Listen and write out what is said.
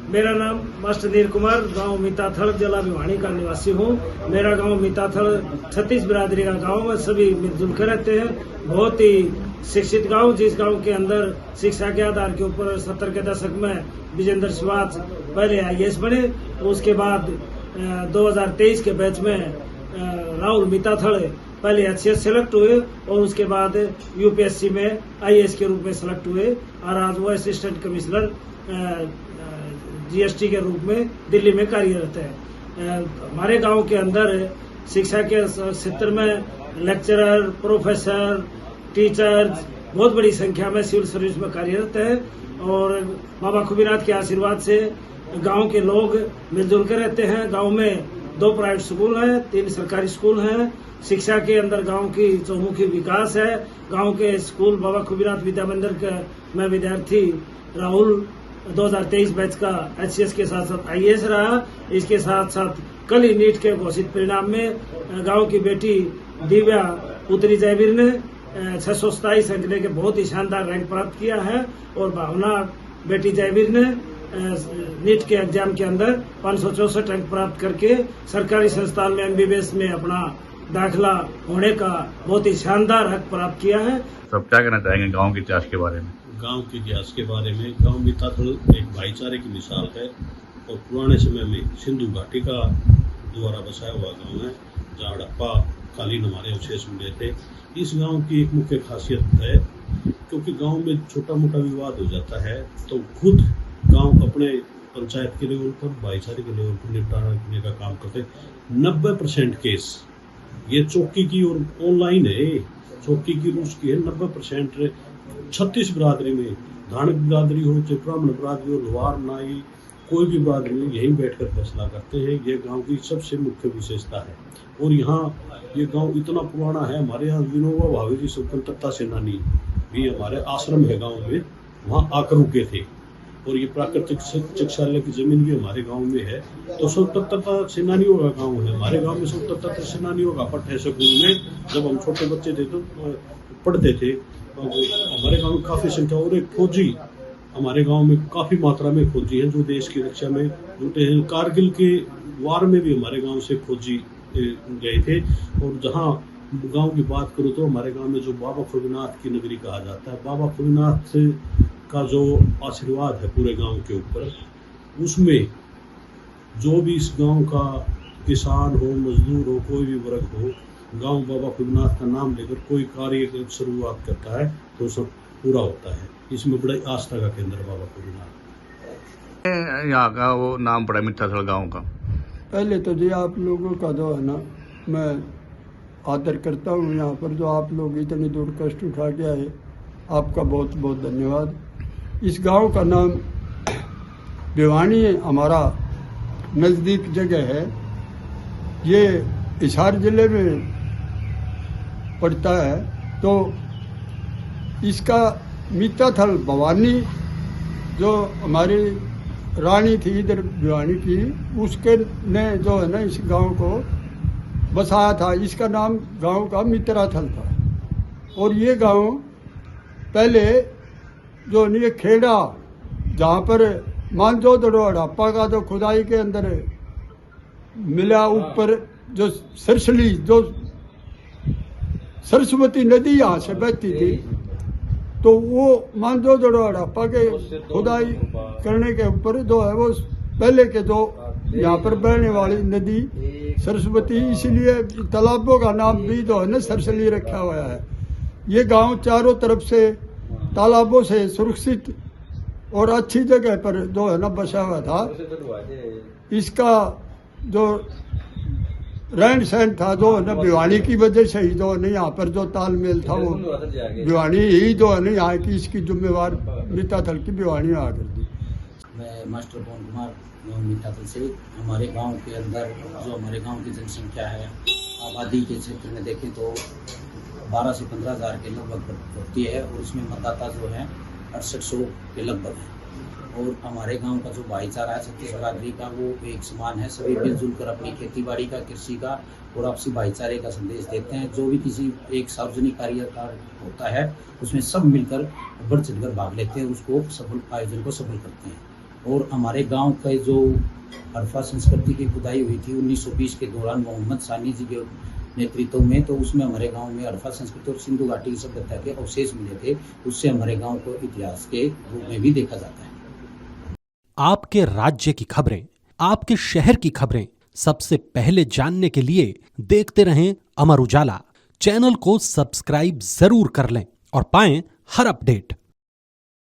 मेरा नाम मास्टर नीर कुमार, गांव मीताथल, जिला भिवानी का निवासी हूं। मेरा गांव मीताथल 36 बिरादरी का गांव है। सभी मिलजुल कर रहते हैं। बहुत ही शिक्षित गांव, जिस गांव के अंदर शिक्षा के आधार के ऊपर 70 के दशक में विजेंद्र श्रीवास्तव पहले IAS बने। उसके बाद 2023 के बैच में राहुल मीताथल पहले HCS सेलेक्ट हुए और उसके बाद UPSC में IAS के रूप में सेलेक्ट हुए और आज वो असिस्टेंट कमिश्नर GST के रूप में दिल्ली में कार्यरत है। हमारे गांव के अंदर शिक्षा के क्षेत्र में लेक्चरर, प्रोफेसर, टीचर्स बहुत बड़ी संख्या में सिविल सर्विस में कार्यरत है और बाबा खुबीनाथ के आशीर्वाद से गांव के लोग मिलजुल कर रहते हैं। गांव में 2 प्राइवेट स्कूल हैं, 3 सरकारी स्कूल हैं। शिक्षा के अंदर गांव की चौमुखी विकास है। गांव के स्कूल बाबा खुबीनाथ विद्या मंदिर में विद्यार्थी राहुल 2023 बैच का HCS के साथ साथ IAS रहा। इसके साथ साथ कल ही नीट के घोषित परिणाम में गांव की बेटी दिव्या पुत्री जयवीर ने 627 अंक लेके बहुत ही शानदार रैंक प्राप्त किया है और भावना बेटी जयवीर ने नीट के एग्जाम के अंदर 564 अंक प्राप्त करके सरकारी संस्थान में MBBS में अपना दाखिला होने का बहुत ही शानदार हक प्राप्त किया है। सब क्या कहना चाहेंगे गांव के इतिहास के बारे में? गांव के इतिहास के बारे में, गांव मीताथल एक भाईचारे की मिसाल है और पुराने समय में सिंधु घाटी का द्वारा बसाया हुआ गांव है, जहाँ हड़प्पा कालीन हमारे अवशेष मिले थे। इस गांव की एक मुख्य खासियत है, क्योंकि गांव में छोटा मोटा विवाद हो जाता है तो खुद गांव अपने पंचायत के लेवल पर, भाईचारे के लेवल पर निपटारा करने का काम करते। 90% केस ये चौकी की और ऑनलाइन है, चौकी की रूस की है। 90% 36 बिरादरी में, धानक बिरादरी हो चाहे ब्राह्मण बिरादरी हो, लोहार, नाई, कोई भी बिरादरी यहीं बैठकर फैसला करते हैं। ये गांव की सबसे मुख्य विशेषता है। और यहाँ ये गांव इतना पुराना है, हमारे यहाँ विनोबा भावे जी स्वतंत्रता सेनानी भी हमारे आश्रम है गांव में, वहाँ आकर रुके थे। और ये प्राकृतिक चिकित्सालय की जमीन भी हमारे गांव में है। तो स्वतंत्रता सेनानियों का गांव है। हमारे गांव में स्वतंत्रता सेनानियों का पट है। स्कूल में जब हम छोटे बच्चे थे तो पढ़ते थे। हमारे गांव में काफ़ी संख्या, और एक फौजी हमारे गांव में काफ़ी मात्रा में फौजी हैं जो देश की रक्षा में जुटे हैं। कारगिल के वार में भी हमारे गांव से फौजी गए थे। और जहां गांव की बात करूं तो हमारे गांव में जो बाबा खुबीनाथ की नगरी कहा जाता है, बाबा खुबीनाथ का जो आशीर्वाद है पूरे गांव के ऊपर, उसमें जो भी इस गांव का किसान हो, मजदूर हो, कोई भी वर्ग हो, गांव बाबा खुबीनाथ का नाम लेकर कोई कार्य की शुरुआत करता है तो सब पूरा होता है। इसमें बड़ी आस्था का केंद्र बाबा खुबीनाथ। यहाँ का वो नाम पड़ा मीताथल गांव का। पहले तो जी आप लोगों का जो है ना, मैं आदर करता हूँ यहाँ पर जो आप लोग इतनी दूर कष्ट उठा के आए, आपका बहुत बहुत धन्यवाद। इस गांव का नाम भिवानी हमारा नज़दीक जगह है। ये हिसार जिले में पड़ता है। तो इसका मीताथल भवानी जो हमारी रानी थी इधर भिवानी की, उसके ने जो है ना इस गांव को बसाया था। इसका नाम गांव का मित्राथल था। और ये गांव पहले जो ये खेड़ा जहाँ पर मानजोदड़ो हड़प्पा का जो खुदाई के अंदर मिला, ऊपर जो सरसली जो सरस्वती नदी यहाँ से बहती थी, तो वो मानजोदड़ो हड़प्पा के खुदाई करने के ऊपर जो है वो पहले के जो यहाँ पर बहने वाली नदी सरस्वती, इसीलिए तालाबों का नाम भी जो है ना सरसली रखा हुआ है। ये गांव चारों तरफ से तालाबों से सुरक्षित और अच्छी जगह पर जो है ना बसा हुआ था। इसका जो रहन सहन था जो है ना भिवानी की वजह से ही जो है ना यहाँ पर जो तालमेल था वो भिवानी ही जो है ना यहाँ की इसकी जिम्मेवार मीताथल की भिवानी आ कर दी। मैं मास्टर पवन कुमार मीताथल से। हमारे गांव के अंदर जो हमारे गांव की जनसंख्या है, आबादी के क्षेत्र में देखें तो 12 से 15 हज़ार के लगभग होती है और उसमें मतदाता जो है 6800 के लगभग है। और हमारे गांव का जो भाईचारा है 36 बिरादरी का, वो एक समान है। सभी मिलजुल कर अपनी खेती-बाड़ी का, कृषि का और आपसी भाईचारे का संदेश देते हैं। जो भी किसी एक सार्वजनिक कार्य होता है उसमें सब मिलकर बढ़ चढ़कर भाग लेते हैं, उसको सफल आयोजन को सफल करते हैं। और हमारे गांव का जो हरफा संस्कृति की खुदाई हुई थी 1920 के दौरान मोहम्मद सानी जी के नेतृत्व में, तो उसमें हमारे गांव में हरफा संस्कृति और सिंधु घाटी की सभ्यता के अवशेष मिले थे। उससे हमारे गांव को इतिहास के रूप में भी देखा जाता है। आपके राज्य की खबरें, आपके शहर की खबरें सबसे पहले जानने के लिए देखते रहें अमर उजाला। चैनल को सब्सक्राइब जरूर कर लें और पाएं हर अपडेट।